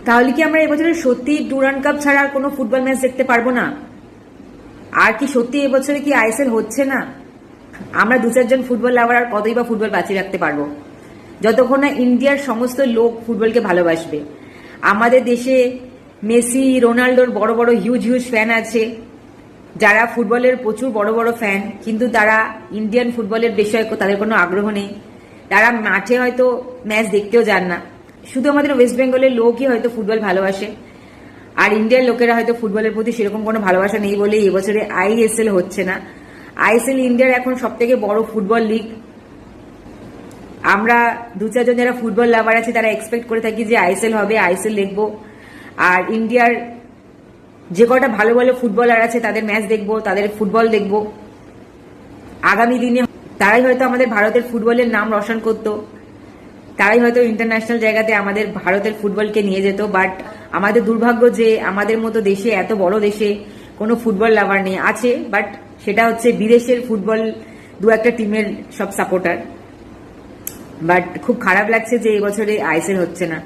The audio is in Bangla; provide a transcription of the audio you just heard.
তাহলে কি আমরা এবছরে সত্যি ডুরান্ড কাপ ছাড়া আর কোনো ফুটবল ম্যাচ দেখতে পারবো না? আর কি সত্যি এবছরে কি আইএসএল হচ্ছে না? আমরা দু চারজন ফুটবল লাভার আর কতই বা ফুটবল বাঁচিয়ে রাখতে পারবো যতক্ষণ না ইন্ডিয়ার সমস্ত লোক ফুটবলকে ভালোবাসবে। আমাদের দেশে মেসি রোনাল্ডোর বড় বড় হিউজ হিউজ ফ্যান আছে, যারা ফুটবলের প্রচুর বড় বড় ফ্যান, কিন্তু তারা ইন্ডিয়ান ফুটবলের বিষয়ে তাদের কোনো আগ্রহ নেই। তারা মাঠে হয়তো ম্যাচ দেখতেও যান না। শুধু আমাদের ওয়েস্ট বেঙ্গলের লোকই হয়তো ফুটবল ভালোবাসে, আর ইন্ডিয়ার লোকেরা হয়তো ফুটবলের প্রতি সেরকম কোনো ভালোবাসা নেই বলেই এবছরে আইএসএল হচ্ছে না। আইএসএল ইন্ডিয়ার এখন সব থেকে বড় ফুটবল লিগ। আমরা দু চারজন যারা ফুটবল লাভার আছে তারা এক্সপেক্ট করে থাকি যে আইএসএল হবে, আইএসএল দেখবো, আর ইন্ডিয়ার যে কটা ভালো ভালো ফুটবলার আছে তাদের ম্যাচ দেখবো, তাদের ফুটবল দেখবো। আগামী দিনে তারাই হয়তো আমাদের ভারতের ফুটবলের নাম রোশন করতো, তারাই হয়তো ইন্টারন্যাশনাল জায়গাতে আমাদের ভারতের ফুটবলকে নিয়ে যেত। বাট আমাদের দুর্ভাগ্য যে আমাদের মতো দেশে, এত বড় দেশে কোনো ফুটবল লাভার নেই। আছে, বাট সেটা হচ্ছে বিদেশের ফুটবল দু একটা টিমের সব সাপোর্টার। বাট খুব খারাপ লাগছে যে এবছরে আইএসএল হচ্ছে না।